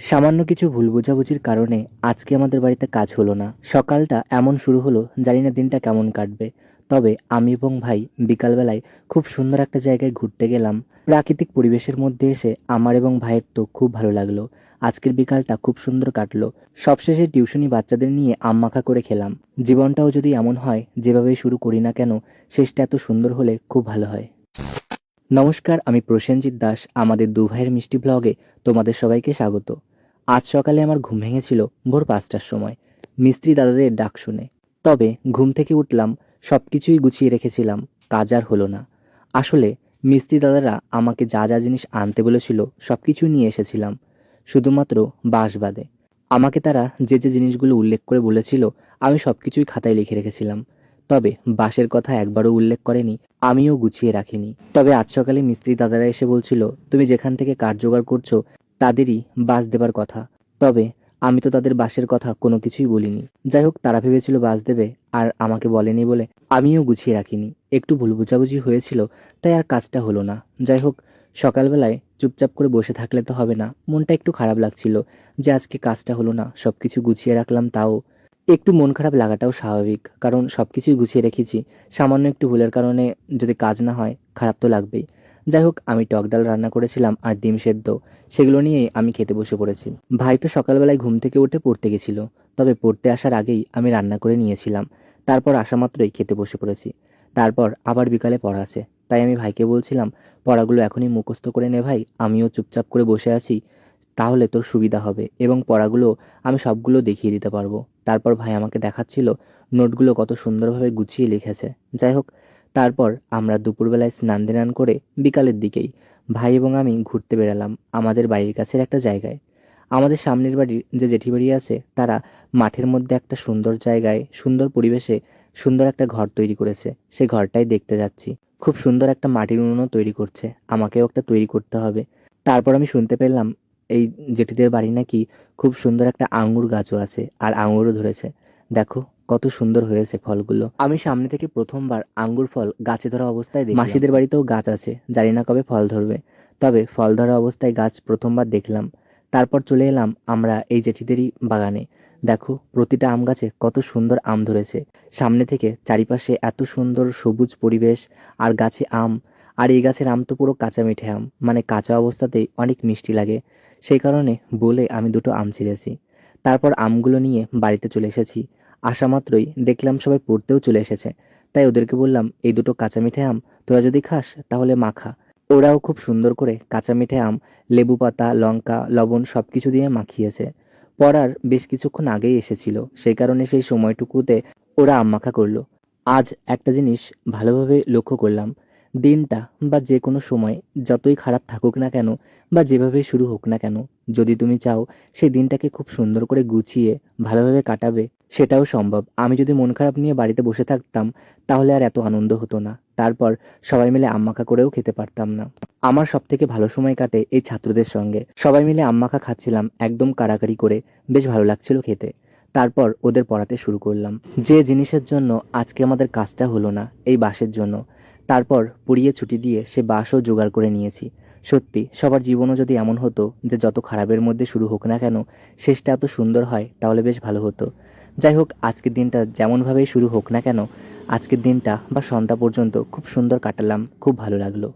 সামান্য কিছু ভুল বোঝাবুঝির কারণে আজকে আমাদের বাড়িতে কাজ হলো না। সকালটা এমন শুরু হলো, জানি না দিনটা কেমন কাটবে। তবে আমি এবং ভাই বিকালবেলায় খুব সুন্দর একটা জায়গায় ঘুরতে গেলাম। প্রাকৃতিক পরিবেশের মধ্যে এসে আমার এবং ভাইয়ের তো খুব ভালো লাগলো। আজকের বিকালটা খুব সুন্দর কাটলো। সবশেষে টিউশনি বাচ্চাদের নিয়ে আম মাখা করে খেলাম। জীবনটাও যদি এমন হয়, যেভাবেই শুরু করি না কেন, শেষটা এত সুন্দর হলে খুব ভালো হয়। নমস্কার, আমি প্রসেনজিৎ দাস। আমাদের দু ভাইয়ের মিষ্টি ব্লগে তোমাদের সবাইকে স্বাগত। আজ সকালে আমার ঘুম ভেঙেছিল ভোর ৫টার সময়, মিস্ত্রি দাদাদের ডাক শুনে। তবে ঘুম থেকে উঠলাম, সব কিছুই গুছিয়ে রেখেছিলাম, কাজ আর হলো না। আসলে মিস্ত্রি দাদারা আমাকে যা যা জিনিস আনতে বলেছিল সব কিছু নিয়ে এসেছিলাম, শুধুমাত্র বাঁশ বাদে। আমাকে তারা যে যে জিনিসগুলো উল্লেখ করে বলেছিল আমি সব কিছুই খাতায় লিখে রেখেছিলাম। তবে বাঁশের কথা একবারও উল্লেখ করেনি, আমিও গুছিয়ে রাখিনি। তবে আজ সকালে মিস্ত্রি দাদারা এসে বলছিল, তুমি যেখান থেকে কাঠ জোগাড় করছো তাদেরই বাঁশ দেবার কথা। তবে আমি তো তাদের বাঁশের কথা কোনো কিছুই বলিনি। যাই হোক, তারা ভেবেছিল বাঁশ দেবে আর আমাকে বলেনি বলে আমিও গুছিয়ে রাখিনি। একটু ভুল বোঝাবুঝি হয়েছিল, তাই আর কাজটা হলো না। যাই হোক, সকালবেলায় চুপচাপ করে বসে থাকলে তো হবে না। মনটা একটু খারাপ লাগছিল যে আজকে কাজটা হলো না। সব কিছু গুছিয়ে রাখলাম, তাও একটু মন খারাপ লাগাটাও স্বাভাবিক, কারণ সব কিছুই গুছিয়ে রেখেছি। সামান্য একটু ভুলের কারণে যদি কাজ না হয়, খারাপ তো লাগবেই। যাই হোক, আমি টক ডাল রান্না করেছিলাম আর ডিম সেদ্ধ, সেগুলো নিয়েই আমি খেতে বসে পড়েছি। ভাই তো সকালবেলায় ঘুম থেকে উঠে পড়তে গেছিল, তবে পড়তে আসার আগেই আমি রান্না করে নিয়েছিলাম। তারপর আসা মাত্রই খেতে বসে পড়েছি। তারপর আবার বিকালে পড়া আছে, তাই আমি ভাইকে বলছিলাম, পড়াগুলো এখনই মুখস্থ করে নে ভাই, আমিও চুপচাপ করে বসে আছি, তাহলে তোর সুবিধা হবে এবং পড়াগুলো আমি সবগুলো দেখিয়ে দিতে পারবো। তারপর ভাই আমাকে দেখাচ্ছিল নোটগুলো কত সুন্দরভাবে গুছিয়ে লিখেছে। যাই হোক, তারপর আমরা দুপুরবেলায় স্নান ধান করে বিকালের দিকেই ভাই এবং আমি ঘুরতে বেরালাম আমাদের বাড়ির কাছের একটা জায়গায়। আমাদের সামনের বাড়ির যে জেঠি বাড়ি আছে, তারা মাঠের মধ্যে একটা সুন্দর জায়গায়, সুন্দর পরিবেশে সুন্দর একটা ঘর তৈরি করেছে। সেই ঘরটাই দেখতে যাচ্ছি। খুব সুন্দর একটা মাটির উনুনও তৈরি করছে, আমাকেও একটা তৈরি করতে হবে। তারপর আমি শুনতে পেলাম এই জেঠিদের বাড়ি নাকি খুব সুন্দর একটা আঙ্গুর গাছও আছে, আর আঙ্গুরও ধরেছে। দেখো কত সুন্দর হয়েছে ফলগুলো। আমি সামনে থেকে প্রথমবার আঙ্গুর ফল গাছে ধরা অবস্থায় দেখলাম। মাসিদের বাড়িতেও গাছ আছে, জানি না কবে ফল ধরবে, তবে ফল ধরা অবস্থায় গাছ প্রথমবার দেখলাম। তারপর চলে এলাম আমরা এই জেঠিদেরই বাগানে। দেখো প্রতিটা আম গাছে কত সুন্দর আম ধরেছে। সামনে থেকে চারিপাশে এত সুন্দর সবুজ পরিবেশ, আর গাছে আম। আর এই গাছের আম তো পুরো কাঁচা মিঠে আম, মানে কাঁচা অবস্থাতেই অনেক মিষ্টি লাগে। সেই কারণে বলে আমি দুটো আম ছিঁড়েছি। তারপর আমগুলো নিয়ে বাড়িতে চলে এসেছি। আসা মাত্রই দেখলাম সবাই পড়তেও চলে এসেছে, তাই ওদেরকে বললাম, এই দুটো কাঁচা মিঠে আম তোরা যদি খাস তাহলে মাখা। ওরাও খুব সুন্দর করে কাঁচা মিঠে আম লেবু পাতা, লঙ্কা, লবণ সব কিছু দিয়ে মাখিয়েছে। পড়ার বেশ কিছুক্ষণ আগেই এসেছিল, সেই কারণে সেই সময়টুকুতে ওরা আম মাখা করলো। আজ একটা জিনিস ভালোভাবে লক্ষ্য করলাম, দিনটা বা যে কোনো সময় যতই খারাপ থাকুক না কেন, বা যেভাবে শুরু হোক না কেন, যদি তুমি চাও সেই দিনটাকে খুব সুন্দর করে গুছিয়ে ভালোভাবে কাটাবে, সেটাও সম্ভব। আমি যদি মন খারাপ নিয়ে বাড়িতে বসে থাকতাম, তাহলে আর এত আনন্দ হতো না। তারপর সবাই মিলে আম মাখা করেও খেতে পারতাম না। আমার সব থেকে ভালো সময় কাটে এই ছাত্রদের সঙ্গে। সবাই মিলে আম মাখা খাচ্ছিলাম একদম কাড়াকাড়ি করে, বেশ ভালো লাগছিল খেতে। তারপর ওদের পড়াতে শুরু করলাম। যে জিনিসের জন্য আজকে আমাদের কাজটা হলো না, এই বাঁশের জন্য। তারপর পুড়িয়ে ছুটি দিয়ে সে বাঁশও জোগাড় করে নিয়েছি। সত্যি সবার জীবনও যদি এমন হতো যে যত খারাপের মধ্যে শুরু হোক না কেন, শেষটা এত সুন্দর হয়, তাহলে বেশ ভালো হতো। যাই হোক, আজকের দিনটা যেমনভাবেই শুরু হোক না কেন, আজকের দিনটা বা সন্ধ্যা পর্যন্ত খুব সুন্দর কাটালাম, খুব ভালো লাগলো।